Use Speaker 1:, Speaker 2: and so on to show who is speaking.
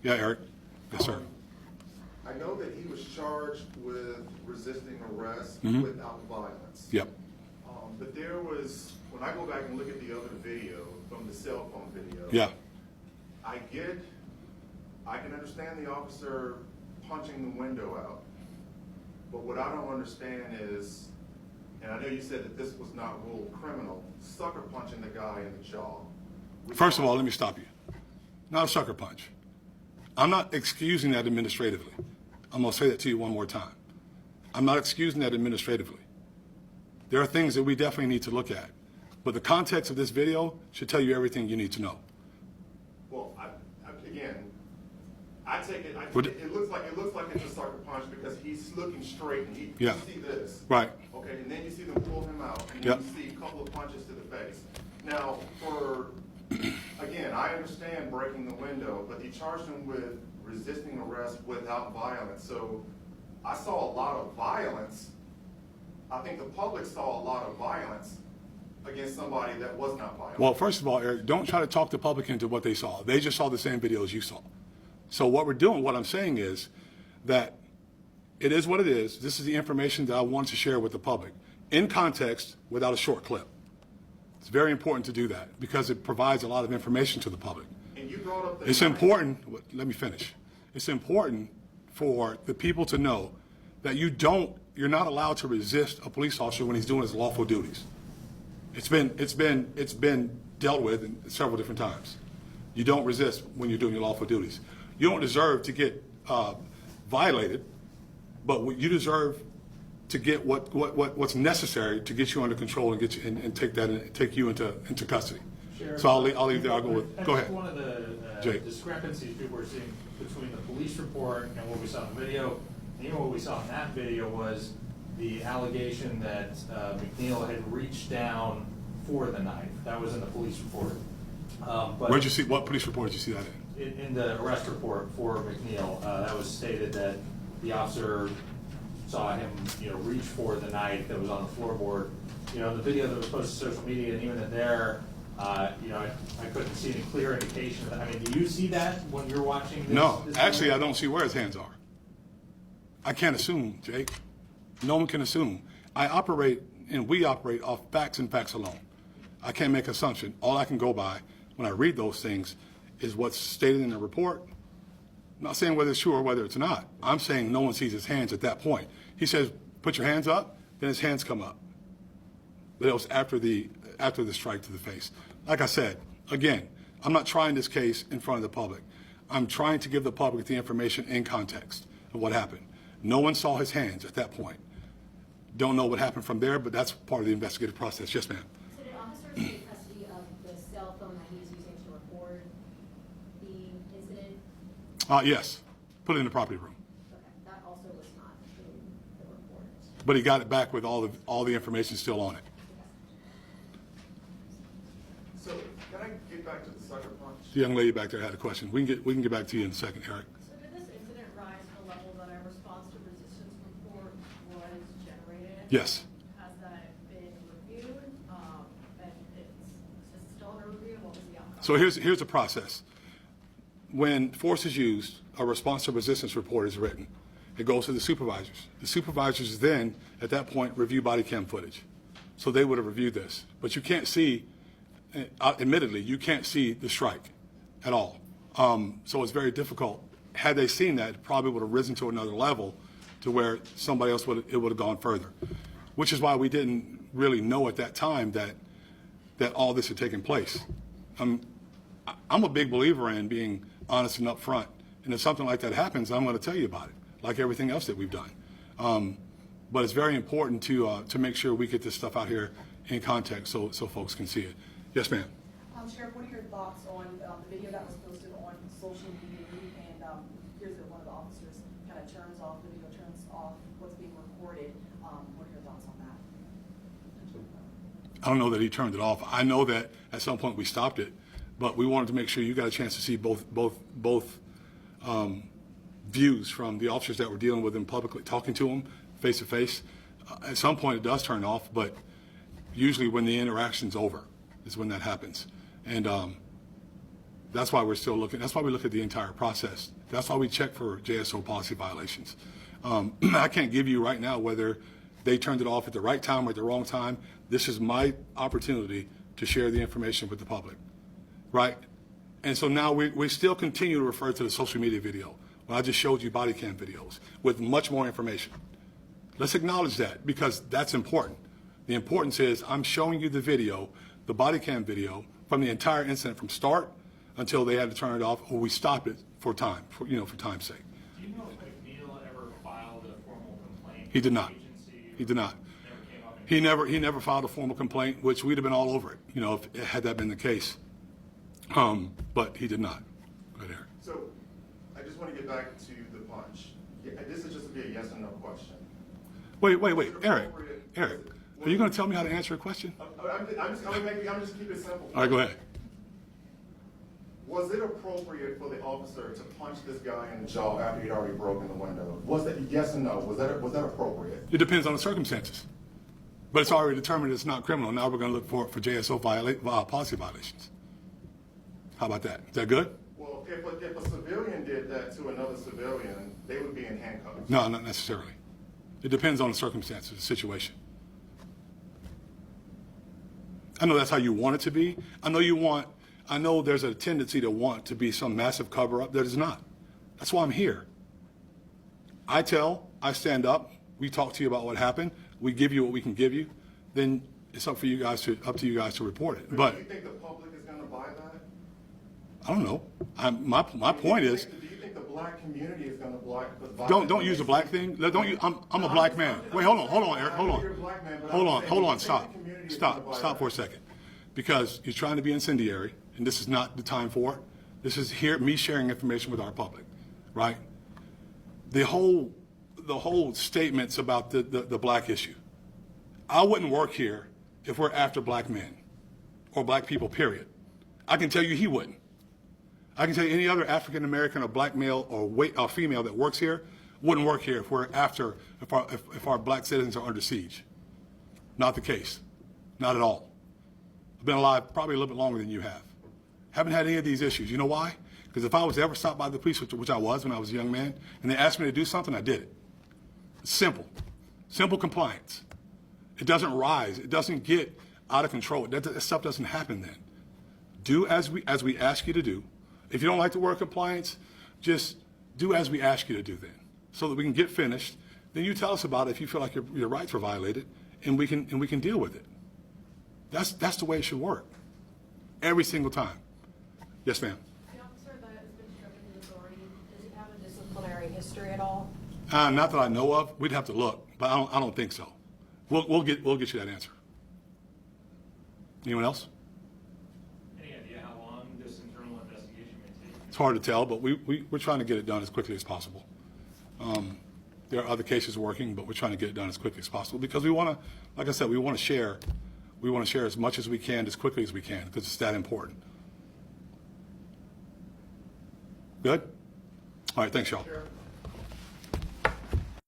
Speaker 1: Yeah, Eric. Yes, sir.
Speaker 2: I know that he was charged with resisting arrest
Speaker 1: Mhm.
Speaker 2: without violence.
Speaker 1: Yep.
Speaker 2: But there was, when I go back and look at the other video, from the cell phone video,
Speaker 1: Yeah.
Speaker 2: I can understand the officer punching the window out. But what I don't understand is, and I know you said that this was not ruled criminal, sucker punching the guy in the jaw.
Speaker 1: First of all, let me stop you. Not a sucker punch. I'm not excusing that administratively. I'm going to say that to you one more time. I'm not excusing that administratively. There are things that we definitely need to look at. But the context of this video should tell you everything you need to know.
Speaker 2: Well, again, I take it.
Speaker 1: Would-
Speaker 2: It looks like it's a sucker punch because he's looking straight and
Speaker 1: Yeah.
Speaker 2: you see this.
Speaker 1: Right.
Speaker 2: Okay, and then you see them pull him out, and then
Speaker 1: Yep.
Speaker 2: you see a couple of punches to the face. Now, again, I understand breaking the window, but he charged him with resisting arrest without violence. So I saw a lot of violence. I think the public saw a lot of violence against somebody that was not violent.
Speaker 1: Well, first of all, Eric, don't try to talk the public into what they saw. They just saw the same videos you saw. So what we're doing, what I'm saying is that it is what it is. This is the information that I wanted to share with the public in context without a short clip. It's very important to do that because it provides a lot of information to the public.
Speaker 2: And you brought up the
Speaker 1: It's important, let me finish. It's important for the people to know that you're not allowed to resist a police officer when he's doing his lawful duties. It's been dealt with several different times. You don't resist when you're doing your lawful duties. You don't deserve to get violated, but you deserve to get what's necessary to get you under control and get you and take you into custody.
Speaker 3: Sheriff,
Speaker 1: So I'll leave there. I'll go with.
Speaker 3: I
Speaker 1: Go
Speaker 3: think
Speaker 1: ahead.
Speaker 3: one of the
Speaker 1: Jake.
Speaker 3: discrepancies people were seeing between the police report and what we saw in the video, and even what we saw in that video, was the allegation that McNeil had reached down for the knife. That was in the police report. But
Speaker 1: Where'd you see? What police report did you see that in?
Speaker 3: in the arrest report for McNeil, that was stated that the officer saw him, reach for the knife that was on the floorboard. The video that was posted to social media, and even in there, I couldn't see any clear indication of that. I mean, do you see that when you're watching this?
Speaker 1: No,
Speaker 3: this
Speaker 1: actually,
Speaker 3: video?
Speaker 1: I don't see where his hands are. I can't assume, Jake. No one can assume. We operate off facts and facts alone. I can't make assumption. All I can go by when I read those things is what's stated in the report. I'm not saying whether it's true or whether it's not. I'm saying no one sees his hands at that point. He says, put your hands up, then his hands come up. But it was after the strike to the face. Like I said, again, I'm not trying this case in front of the public. I'm trying to give the public the information in context of what happened. No one saw his hands at that point. Don't know what happened from there, but that's part of the investigative process. Yes, ma'am.
Speaker 4: So did officers take custody of the cell phone that he was using to record the incident?
Speaker 1: Yes. Put it in the property room.
Speaker 4: Okay, that also was not in the report.
Speaker 1: But he got it back with all the information still on it.
Speaker 2: So can I get back to the sucker punch?
Speaker 1: The young lady back there had a question. We can get back to you in a second, Eric.
Speaker 5: So did this incident rise to the level that a response to resistance report was generated?
Speaker 1: Yes.
Speaker 5: Has that been reviewed? And it's still under review? What was the outcome?
Speaker 1: So here's the process. When force is used, a response to resistance report is written. It goes to the supervisors. The supervisors then, at that point, review body cam footage. So they would have reviewed this. But you can't see, admittedly, you can't see the strike at all. So it's very difficult. Had they seen that, it probably would have risen to another level to where somebody else would have gone further. Which is why we didn't really know at that time that all this had taken place. I'm a big believer in being honest and upfront. And if something like that happens, I'm going to tell you about it, like everything else that we've done. But it's very important to make sure we get this stuff out here in context so folks can see it. Yes, ma'am.
Speaker 6: Sheriff, what are your thoughts on the video that was posted on social media? And here's one of the officers kind of turns off, the video turns off what's being recorded. What are your thoughts on that?
Speaker 1: I don't know that he turned it off. I know that at some point we stopped it, but we wanted to make sure you got a chance to see both views from the officers that were dealing with him publicly, talking to him face to face. At some point it does turn off, but usually when the interaction's over is when that happens. And That's why we're still looking, that's why we look at the entire process. That's why we check for JSO policy violations. I can't give you right now whether they turned it off at the right time or at the wrong time. This is my opportunity to share the information with the public, right? And so now we still continue to refer to the social media video. Well, I just showed you body cam videos with much more information. Let's acknowledge that, because that's important. The importance is I'm showing you the video, the body cam video, from the entire incident from start until they had to turn it off, or we stopped it for time, for time's sake.
Speaker 3: Do you know if McNeil ever filed a formal complaint?
Speaker 1: He did not.
Speaker 3: with the agency, or
Speaker 1: He did not.
Speaker 3: never came up in-
Speaker 1: He never filed a formal complaint, which we'd have been all over it, if had that been the case. But he did not. Go ahead, Eric.
Speaker 2: So, I just want to get back to the punch. Yeah, this is just to be a yes or no question.
Speaker 1: Wait, Eric, are you going to tell me how to answer a question?
Speaker 2: I'm just keeping it simple.
Speaker 1: All right, go ahead.
Speaker 2: Was it appropriate for the officer to punch this guy in the jaw after he'd already broken the window? Was that yes or no? Was that appropriate?
Speaker 1: It depends on the circumstances. But it's already determined it's not criminal. Now we're going to look for JSO policy violations. How about that? Is that good?
Speaker 2: Well, if a civilian did that to another civilian, they would be in handcuffs.
Speaker 1: No, not necessarily. It depends on the circumstances, the situation. I know that's how you want it to be. I know there's a tendency to want to be some massive cover-up that is not. That's why I'm here. I stand up, we talk to you about what happened, we give you what we can give you, then it's up to you guys to report it. But
Speaker 2: do you think the public is going to buy that?
Speaker 1: I don't know. My point is,
Speaker 2: Do you think the black community is going to buy that?
Speaker 1: don't use the black thing. Don't use, I'm a black man. Wait, hold on, Eric, hold
Speaker 2: You're a black man, but
Speaker 1: on.
Speaker 2: I'm saying,
Speaker 1: Hold
Speaker 2: do
Speaker 1: on,
Speaker 2: you think
Speaker 1: stop.
Speaker 2: the community is gonna buy
Speaker 1: Stop
Speaker 2: that?
Speaker 1: for a second. Because you're trying to be incendiary, and this is not the time for it. This is me sharing information with our public, right? The whole statements about the black issue. I wouldn't work here if we're after black men or black people, period. I can tell you he wouldn't. I can tell you any other African American or black male or female that works here wouldn't work here if we're after, if our black citizens are under siege. Not the case. Not at all. I've been alive probably a little bit longer than you have. Haven't had any of these issues. You know why? Because if I was ever stopped by the police, which I was when I was a young man, and they asked me to do something, I did it. It's simple. Simple compliance. It doesn't rise. It doesn't get out of control. That stuff doesn't happen then. Do as we ask you to do. If you don't like the word compliance, just do as we ask you to do then, so that we can get finished. Then you tell us about it if you feel like your rights were violated, and we can deal with it. That's the way it should work. Every single time. Yes, ma'am.
Speaker 5: The officer that has been stripped of his authority, does he have a disciplinary history at all?
Speaker 1: Not that I know of. We'd have to look, but I don't think so. We'll get you that answer. Anyone else?
Speaker 3: Any idea how long this internal investigation may take?
Speaker 1: It's hard to tell, but we're trying to get it done as quickly as possible. There are other cases working, but we're trying to get it done as quickly as possible because we want to, like I said, we want to share as much as we can, as quickly as we can, because it's that important. Good? All right, thanks, y'all.
Speaker 2: Sheriff,